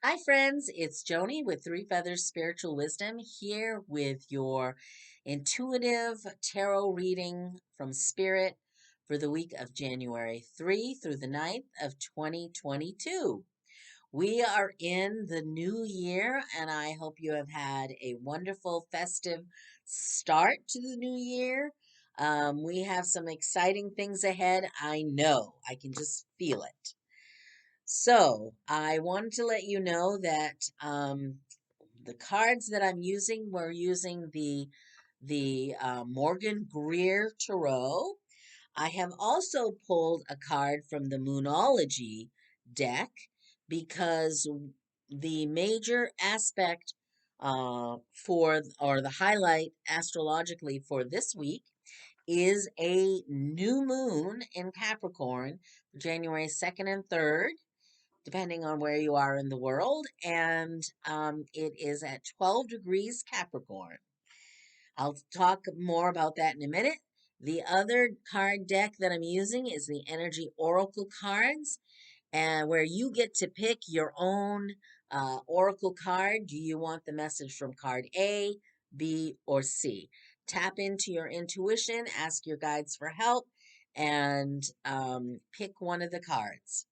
Hi, friends. It's Joni with Three Feathers Spiritual Wisdom here with your intuitive tarot reading from Spirit for the week of January 3 through the 9th of 2022. We are in the new year, and I hope you have had a wonderful festive start to the new year. We have some exciting things ahead. I know, I can just feel it. So I wanted to let you know that the cards that I'm using, we're using the Morgan-Greer Tarot. I have also pulled a card from the Moonology deck because the major aspect or the highlight astrologically for this week is a new moon in Capricorn, January 2nd and 3rd, depending on where you are in the world, and it is at 12 degrees Capricorn. I'll talk more about that in a minute. The other card deck that I'm using is the Energy Oracle cards, and where you get to pick your own Oracle card. Do you want the message from card A, B, or C? Tap into your intuition, ask your guides for help, and pick one of the cards.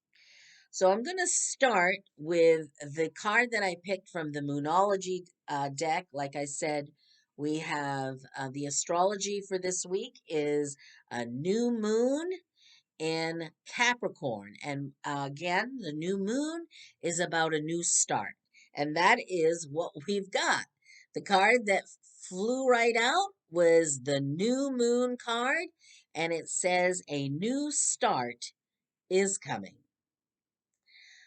So I'm going to start with the card that I picked from the Moonology deck. Like I said, we have the astrology for this week is a new moon in Capricorn. And again, the new moon is about a new start. And that is what we've got. The card that flew right out was the new moon card, and it says a new start is coming.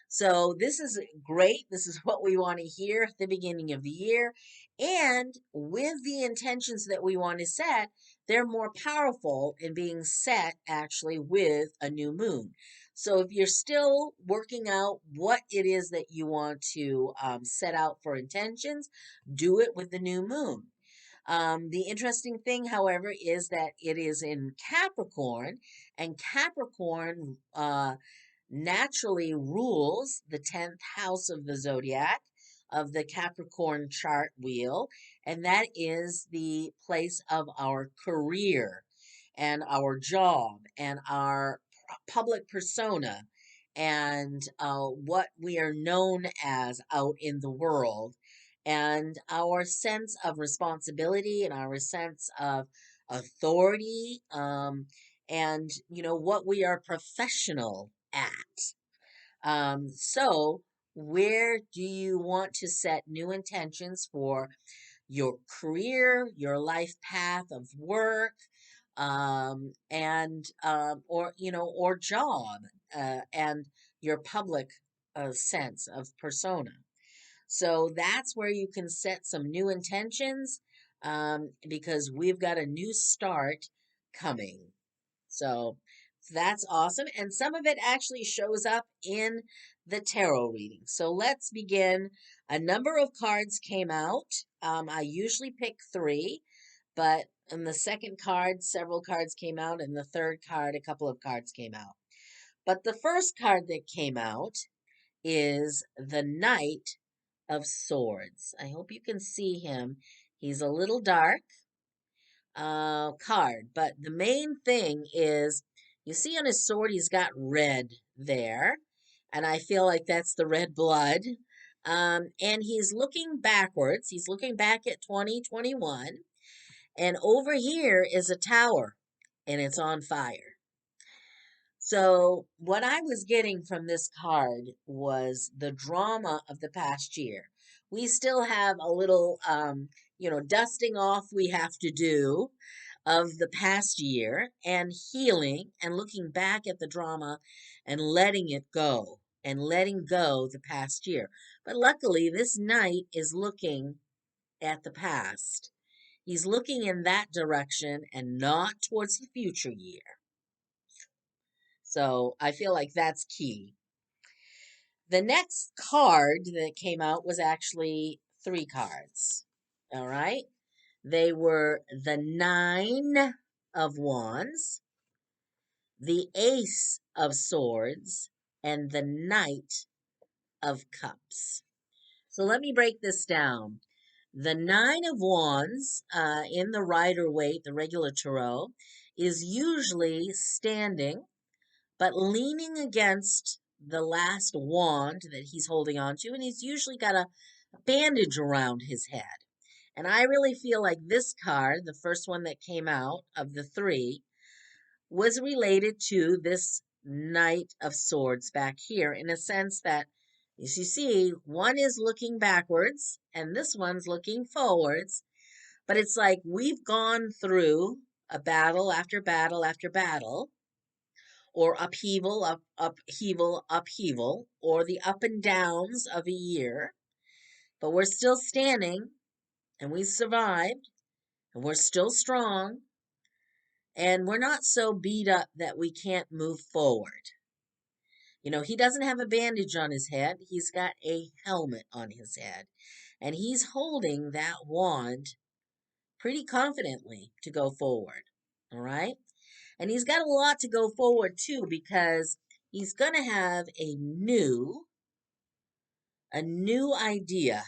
So this is great. This is what we want to hear at the beginning of the year. And with the intentions that we want to set, they're more powerful in being set actually with a new moon. So if you're still working out what it is that you want to set out for intentions, do it with the new moon. The interesting thing, however, is that it is in Capricorn, and Capricorn naturally rules the 10th house of the zodiac of the Capricorn chart wheel, and that is the place of our career and our job and our public persona and what we are known as out in the world and our sense of responsibility and our sense of authority, and what we are professional at. So where do you want to set new intentions for your career, your life path of work, and or job, and your public sense of persona? So that's where you can set some new intentions, because we've got a new start coming. So that's awesome. And some of it actually shows up in the tarot reading. So let's begin. A number of cards came out. I usually pick three, but in the second card, several cards came out. And the third card, a couple of cards came out. But the first card that came out is the Knight of Swords. I hope you can see him. He's a little dark card, but the main thing is you see on his sword he's got red there, and I feel like that's the red blood. And he's looking backwards. He's looking back at 2021, and over here is a tower, and it's on fire. So, what I was getting from this card was the drama of the past year. We still have a little, dusting off we have to do of the past year and healing and looking back at the drama and letting it go and letting go the past year. But luckily, this knight is looking at the past. He's looking in that direction and not towards the future year. So I feel like that's key. The next card that came out was actually three cards. All right. They were the Nine of Wands, the Ace of Swords, and the Knight of Cups. So let me break this down. The Nine of Wands in the Rider-Waite, the regular tarot, is usually standing but leaning against the last wand that he's holding on to, and he's usually got a bandage around his head. And I really feel like this card, the first one that came out of the three, was related to this Knight of Swords back here in a sense that, as you see, one is looking backwards and this one's looking forwards. But it's like we've gone through a battle after battle after battle, or upheaval, upheaval, or the up and downs of a year. But we're still standing and we survived and we're still strong and we're not so beat up that we can't move forward. You know, he doesn't have a bandage on his head, he's got a helmet on his head. And he's holding that wand pretty confidently to go forward. All right? And he's got a lot to go forward too because he's going to have a new idea.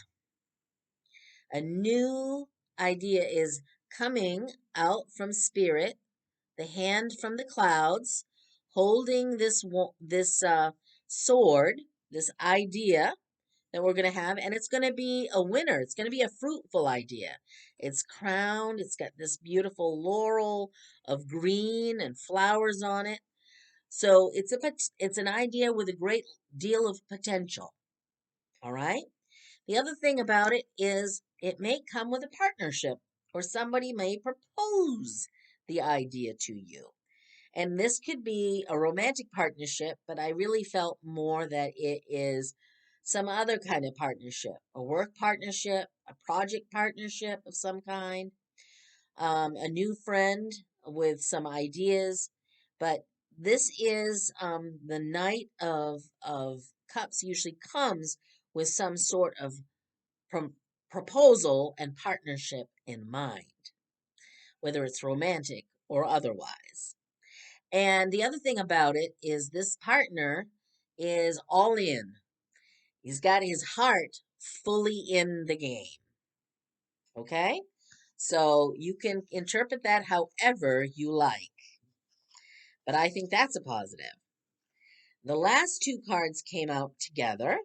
A new idea is coming out from spirit, the hand from the clouds, holding this sword, this idea that we're going to have, and it's going to be a winner. It's going to be a fruitful idea. It's crowned. It's got this beautiful laurel of green and flowers on it. So it's an idea with a great deal of potential. All right. The other thing about it is it may come with a partnership, or somebody may propose the idea to you. And this could be a romantic partnership, but I really felt more that it is some other kind of partnership, a work partnership, a project partnership of some kind, a new friend with some ideas. But this is the Knight of Cups usually comes with some sort of pro- proposal and partnership in mind, whether it's romantic or otherwise. And the other thing about it is this partner is all in. He's got his heart fully in the game. Okay? So you can interpret that however you like. But I think that's a positive. The last two cards came out together,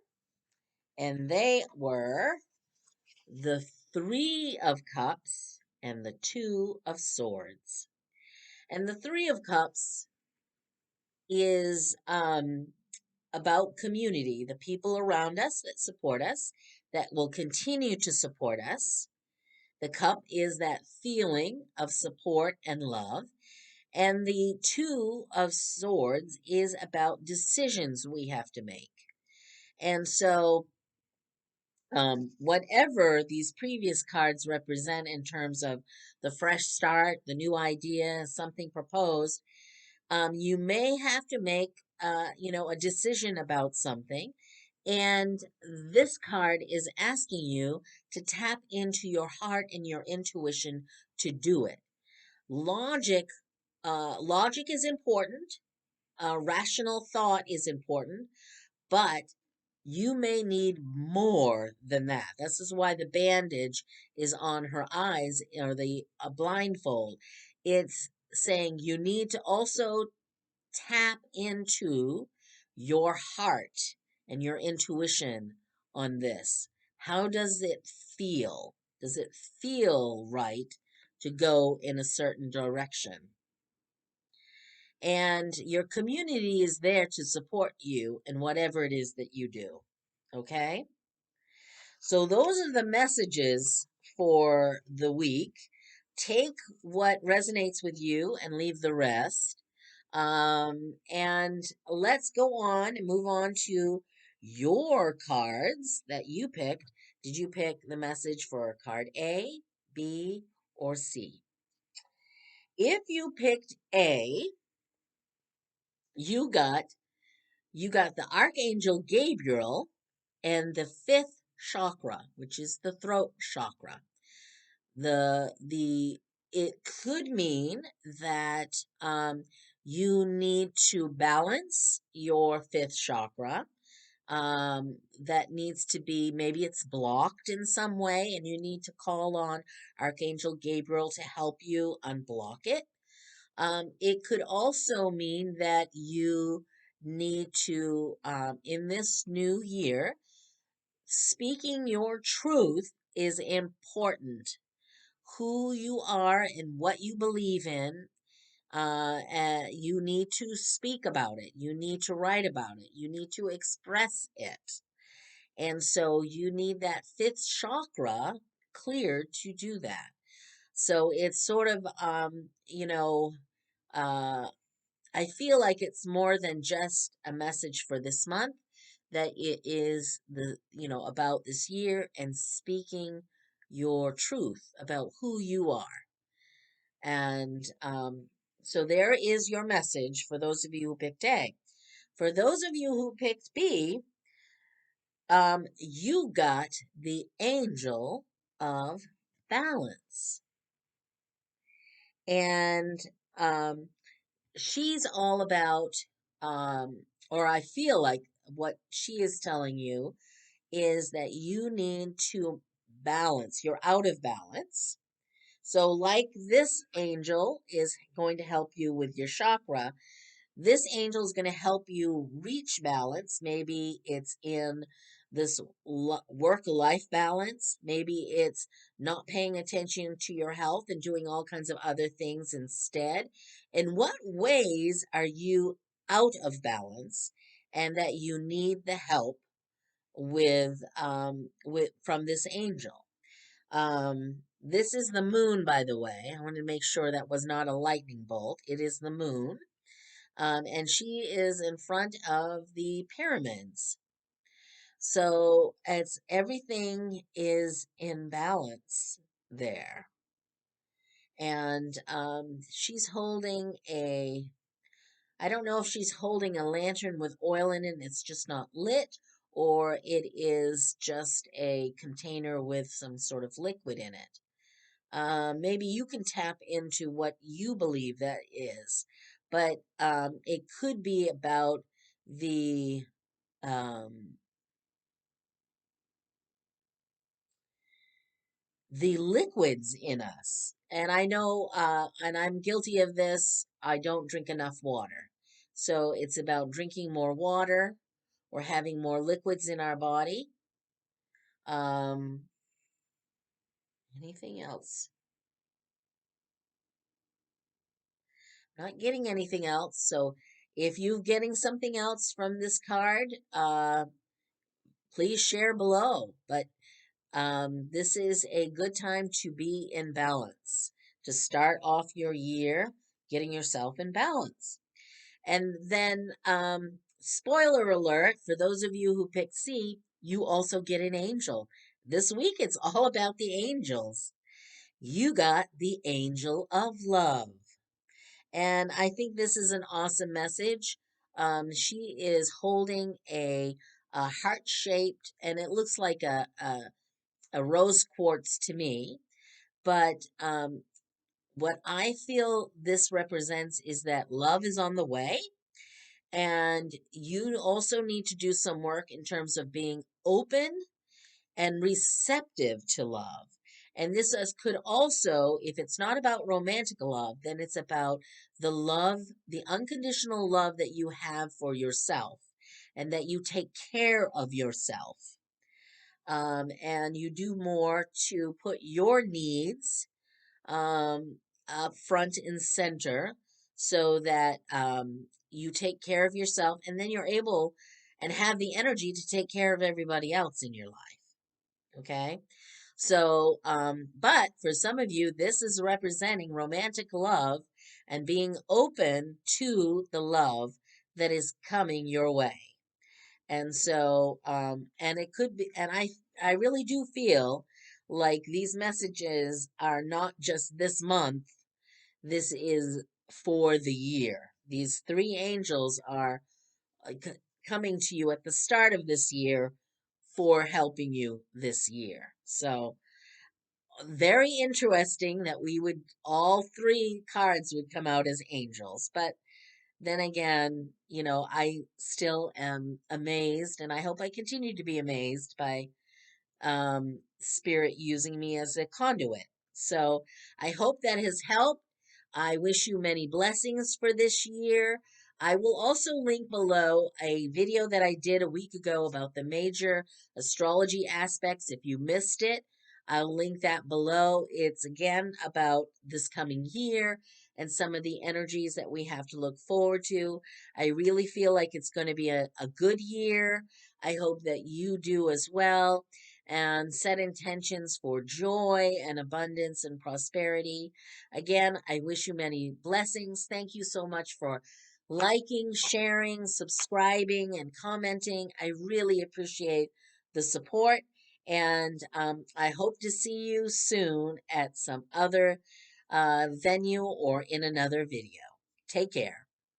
and they were the Three of Cups and the Two of Swords. And the Three of Cups is about community, the people around us that support us, that will continue to support us. The cup is that feeling of support and love. And the Two of Swords is about decisions we have to make. And so, whatever these previous cards represent in terms of the fresh start, the new idea, something proposed, you may have to make, a decision about something. And this card is asking you to tap into your heart and your intuition to do it. Logic, logic is important. Rational thought is important, but you may need more than that. This is why the bandage is on her eyes, or the blindfold. It's saying you need to also tap into your heart and your intuition on this. How does it feel? Does it feel right to go in a certain direction? And your community is there to support you in whatever it is that you do. Okay? So, those are the messages for the week. Take what resonates with you and leave the rest. And let's go on and move on to your cards that you picked. Did you pick the message for card A, B, or C? If you picked A, you got the Archangel Gabriel and the fifth chakra, which is the throat chakra. The It could mean that you need to balance your fifth chakra. that needs to be, maybe it's blocked in some way and you need to call on Archangel Gabriel to help you unblock it. It could also mean that you need to, in this new year, speaking your truth is important. Who you are and what you believe in, you need to speak about it. You need to write about it. You need to express it. And so you need that fifth chakra cleared to do that. So it's sort of, uh, I feel like it's more than just a message for this month, that it is about this year and speaking your truth about who you are. And so there is your message for those of you who picked A. For those of you who picked B, you got the angel of balance. And um, she's all about, or I feel like what she is telling you is that you need to balance. You're out of balance. So, like this angel is going to help you with your chakra, this angel is going to help you reach balance. Maybe it's in this work life balance. Maybe it's not paying attention to your health and doing all kinds of other things instead. In what ways are you out of balance and that you need the help with from this angel? This is the moon, by the way. I wanted to make sure that was not a lightning bolt. It is the moon. And she is in front of the pyramids. So it's everything is in balance there. And she's holding I don't know if she's holding a lantern with oil in it and it's just not lit, or it is just a container with some sort of liquid in it. Maybe you can tap into what you believe that is, but it could be about the um, the liquids in us. And I know, and I'm guilty of this. I don't drink enough water, so it's about drinking more water or having more liquids in our body. Um, Anything else? Not getting anything else. So if you're getting something else from this card, please share below. But this is a good time to be in balance, to start off your year getting yourself in balance. And then, spoiler alert, for those of you who picked C, you also get an angel. This week it's all about the angels. You got the angel of love. And I think this is an awesome message. She is holding a heart shaped, and it looks like a rose quartz to me. But what I feel this represents is that love is on the way. And you also need to do some work in terms of being open and receptive to love. And could also, if it's not about romantic love, then it's about the love, the unconditional love that you have for yourself and that you take care of yourself. And you do more to put your needs up front and center so that you take care of yourself and then you're able and have the energy to take care of everybody else in your life. Okay. So, but for some of you, this is representing romantic love and being open to the love that is coming your way. And so, and it could be, and I really do feel like these messages are not just this month. This is for the year. These three angels are coming to you at the start of this year for helping you this year. So, very interesting that all three cards would come out as angels, but then again, I still am amazed, and I hope I continue to be amazed by Spirit using me as a conduit. So I hope that has helped. I wish you many blessings for this year. I will also link below a video that I did a week ago about the major astrology aspects. If you missed it, I'll link that below. It's again about this coming year and some of the energies that we have to look forward to. I really feel like it's going to be a good year. I hope that you do as well, and set intentions for joy and abundance and prosperity. Again, I wish you many blessings. Thank you so much for liking, sharing, subscribing, and commenting. I really appreciate the support. And I hope to see you soon at some other venue or in another video. Take care.